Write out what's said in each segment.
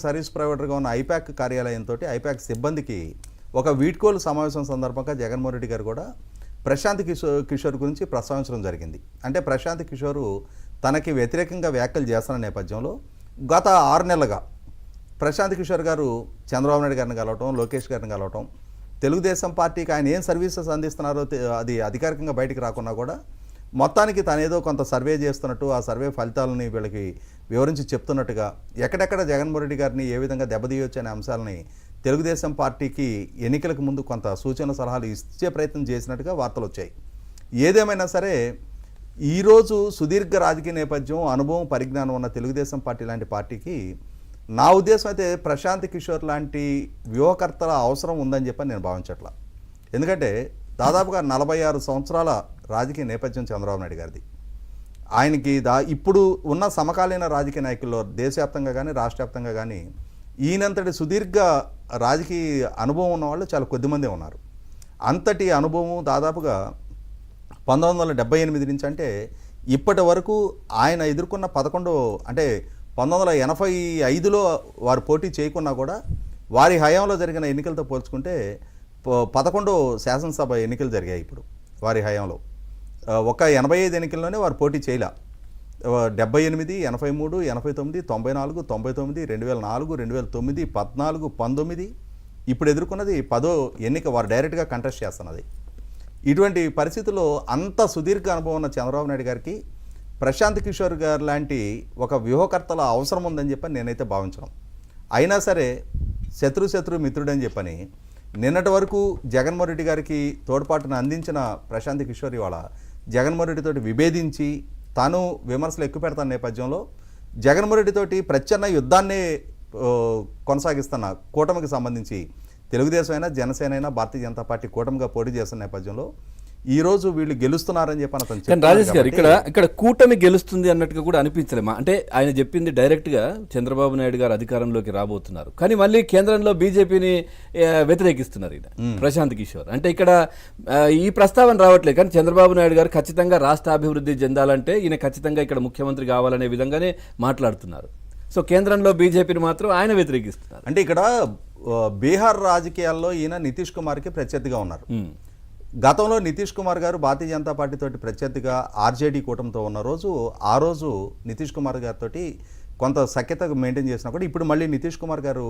Service ప్రొవైడర్గా ఉన్న I-PAC కార్యాలయంతో I-PAC సిబ్బందికి ఒక వీడ్కోలు సమావేశం సందర్భంగా జగన్మోహన్ రెడ్డి గారు కూడా ప్రశాంత్ కిషోర్ గురించి ప్రస్తావించడం జరిగింది. అంటే ప్రశాంత్ కిషోర్ తనకి వ్యతిరేకంగా వ్యాఖ్యలు చేస్తున్న నేపథ్యంలో గత 6 నెలలుగా ప్రశాంత్ కిషోర్ గారు చంద్రబాబు నాయుడు గారిని కలవటం, లోకేష్ గారిని కలవటం, తెలుగుదేశం పార్టీకి ఆయన ఏం సర్వీసెస్ అందిస్తున్నారో అది అధికారికంగా బయటికి రాకున్నా కూడా మొత్తానికి తనేదో కొంత సర్వే చేస్తున్నట్టు, ఆ సర్వే ఫలితాలని వీళ్ళకి వివరించి చెప్తున్నట్టుగా, ఎక్కడెక్కడ జగన్మోహన్ రెడ్డి గారిని ఏ విధంగా దెబ్బతీయొచ్చు అనే అంశాలని తెలుగుదేశం పార్టీకి ఎన్నికలకు ముందు కొంత సూచన సలహాలు ఇచ్చే ప్రయత్నం చేసినట్టుగా వార్తలు వచ్చాయి. ఏదేమైనా సరే ఈరోజు సుదీర్ఘ రాజకీయ నేపథ్యం, అనుభవం, పరిజ్ఞానం ఉన్న తెలుగుదేశం పార్టీ లాంటి పార్టీకి నా ఉద్దేశం అయితే ప్రశాంత్ కిషోర్ లాంటి వ్యూహకర్తల అవసరం ఉందని చెప్పని నేను భావించట్లా. ఎందుకంటే దాదాపుగా 46 సంవత్సరాల రాజకీయ నేపథ్యం చంద్రబాబు నాయుడు గారిది. ఆయనకి ఇప్పుడు ఉన్న సమకాలీన రాజకీయ నాయకుల్లో దేశవ్యాప్తంగా కానీ రాష్ట్రవ్యాప్తంగా కానీ ఈయనంతటి సుదీర్ఘ రాజకీయ అనుభవం ఉన్న వాళ్ళు చాలా కొద్దిమందే ఉన్నారు. అంతటి అనుభవం దాదాపుగా 1978 నుంచి అంటే ఇప్పటి వరకు ఆయన ఎదుర్కొన్న 11 అంటే 1985లో వారు పోటీ చేయకున్నా కూడా వారి హయాంలో జరిగిన ఎన్నికలతో పోల్చుకుంటే 11 శాసనసభ ఎన్నికలు జరిగాయి ఇప్పుడు వారి హయాంలో. ఒక 85 ఎన్నికల్లోనే వారు పోటీ చేయలే. 78, 83, 89, 94, 99, 2004, 2009, 14, 19 ఇప్పుడు ఎదుర్కొన్నది 10వ ఎన్నిక వారు డైరెక్ట్గా కంటెస్ట్ చేస్తున్నది. ఇటువంటి పరిస్థితుల్లో అంత సుదీర్ఘ అనుభవం ఉన్న చంద్రబాబు నాయుడు గారికి ప్రశాంత్ కిషోర్ గారు లాంటి ఒక వ్యూహకర్తల అవసరం ఉందని చెప్పని నేనైతే భావించను. అయినా సరే శత్రు మిత్రుడని చెప్పని నిన్నటి వరకు జగన్మోహన్ రెడ్డి గారికి తోడ్పాటును అందించిన ప్రశాంత్ కిషోర్ ఇవాళ జగన్మోహన్ రెడ్డితోటి విభేదించి తాను విమర్శలు ఎక్కువ పెడతాన నేపథ్యంలో జగన్మోహన్ రెడ్డితోటి ప్రచ్ఛన్న యుద్ధాన్ని కొనసాగిస్తున్న కూటమికి సంబంధించి తెలుగుదేశం అయినా, జనసేన అయినా, భారతీయ జనతా పార్టీ కూటమిగా పోటీ చేస్తున్న నేపథ్యంలో ఈ రోజు వీళ్ళు గెలుస్తున్నారని చెప్పని అతను చెప్పారు. రాజేష్ గారు ఇక్కడ కూటమి గెలుస్తుంది అన్నట్టుగా కూడా అనిపించలేమా? అంటే ఆయన చెప్పింది డైరెక్ట్గా చంద్రబాబు నాయుడు గారు అధికారంలోకి రాబోతున్నారు, కానీ మళ్ళీ కేంద్రంలో బీజేపీని వ్యతిరేకిస్తున్నారు ఈయన ప్రశాంత్ కిషోర్. అంటే ఇక్కడ ఈ ప్రస్తావన రావట్లేదు, కానీ చంద్రబాబు నాయుడు గారు ఖచ్చితంగా రాష్ట్ర అభివృద్ధి చెందాలంటే ఈయన ఖచ్చితంగా ఇక్కడ ముఖ్యమంత్రి కావాలనే విధంగానే మాట్లాడుతున్నారు. సో కేంద్రంలో బీజేపీని మాత్రం ఆయన వ్యతిరేకిస్తున్నారు. అంటే ఇక్కడ బీహార్ రాజకీయాల్లో ఈయన నితీష్ కుమార్కి ప్రత్యర్థిగా ఉన్నారు. గతంలో నితీష్ కుమార్ గారు భారతీయ జనతా పార్టీతోటి ప్రత్యర్థిగా ఆర్జేడీ కూటమితో ఉన్న రోజు ఆ రోజు నితీష్ కుమార్ గారితో కొంత సఖ్యత మెయింటైన్ చేసినా కూడా ఇప్పుడు మళ్ళీ నితీష్ కుమార్ గారు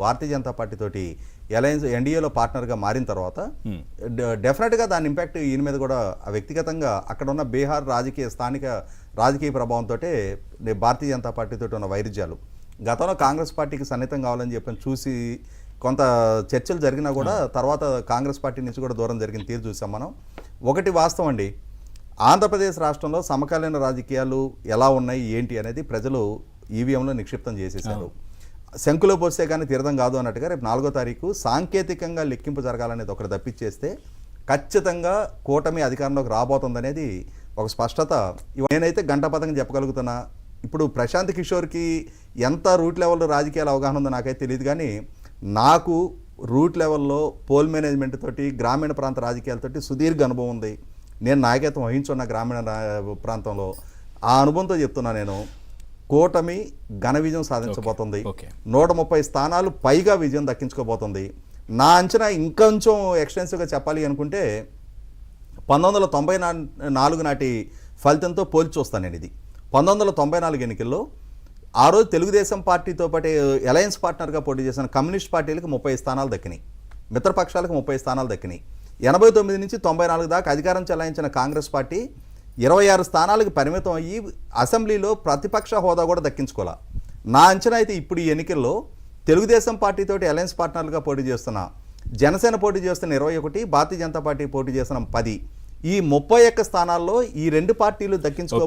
భారతీయ జనతా పార్టీతోటి అలయన్స్ ఎన్డీఏలో పార్ట్నర్గా మారిన తర్వాత డెఫినెట్గా దాని ఇంపాక్ట్ ఈయన మీద కూడా వ్యక్తిగతంగా అక్కడ ఉన్న బీహార్ స్థానిక రాజకీయ ప్రభావంతో భారతీయ జనతా పార్టీతో ఉన్న వైరుధ్యాలు గతంలో కాంగ్రెస్ పార్టీకి సన్నిహితం కావాలని చెప్పని చూసి కొంత చర్చలు జరిగినా కూడా తర్వాత కాంగ్రెస్ పార్టీ నుంచి కూడా దూరం జరిగిన తీరు చూసాం మనం. ఒకటి వాస్తవం అండి, ఆంధ్రప్రదేశ్ రాష్ట్రంలో సమకాలీన రాజకీయాలు ఎలా ఉన్నాయి ఏంటి అనేది ప్రజలు ఈవీఎంలో నిక్షిప్తం చేసేసారు. శంకులో పోస్తే కానీ తీర్థం కాదు అన్నట్టుగా రేపు 4వ తారీఖు సాంకేతికంగా లెక్కింపు జరగాలనేది ఒకటి తప్పించేస్తే ఖచ్చితంగా కూటమి అధికారంలోకి రాబోతుందనేది ఒక స్పష్టత నేనైతే గంటపథంగా చెప్పగలుగుతున్నా. ఇప్పుడు ప్రశాంత్ కిషోర్కి ఎంత రూట్ లెవెల్లో రాజకీయాల అవగాహన ఉందో నాకైతే తెలియదు, కానీ నాకు రూట్ లెవెల్లో పోల్ మేనేజ్మెంట్ తోటి గ్రామీణ ప్రాంత రాజకీయాలతోటి సుదీర్ఘ అనుభవం ఉంది. నేను నాయకత్వం వహించున్న గ్రామీణ ప్రాంతంలో ఆ అనుభవంతో చెప్తున్నా, నేను కూటమి ఘన విజయం సాధించబోతుంది. 130 స్థానాలు పైగా విజయం దక్కించుకోబోతుంది. నా అంచనా ఇంకొంచెం ఎక్స్టెన్సివ్గా చెప్పాలి అనుకుంటే 1994 నాటి ఫలితంతో పోల్చి చూస్తాను నేను. ఇది 1994 ఎన్నికల్లో ఆ రోజు తెలుగుదేశం పార్టీతో పాటు అలయన్స్ పార్ట్నర్గా పోటీ చేసిన కమ్యూనిస్ట్ పార్టీలకు 30 స్థానాలు దక్కినాయి, మిత్రపక్షాలకు 30 స్థానాలు దక్కినాయి. 89 నుంచి 94 దాకా అధికారం చెలాయించిన కాంగ్రెస్ పార్టీ 26 స్థానాలకు పరిమితం అయ్యి అసెంబ్లీలో ప్రతిపక్ష హోదా కూడా దక్కించుకోవాలి. నా అంచనా అయితే ఇప్పుడు ఈ ఎన్నికల్లో తెలుగుదేశం పార్టీతోటి అలయన్స్ పార్ట్నర్గా పోటీ చేస్తున్న జనసేన పోటీ చేస్తున్న 21, భారతీయ జనతా పార్టీ పోటీ చేస్తున్న 10, ఈ 31 స్థానాల్లో ఈ రెండు పార్టీలు దక్కించుకో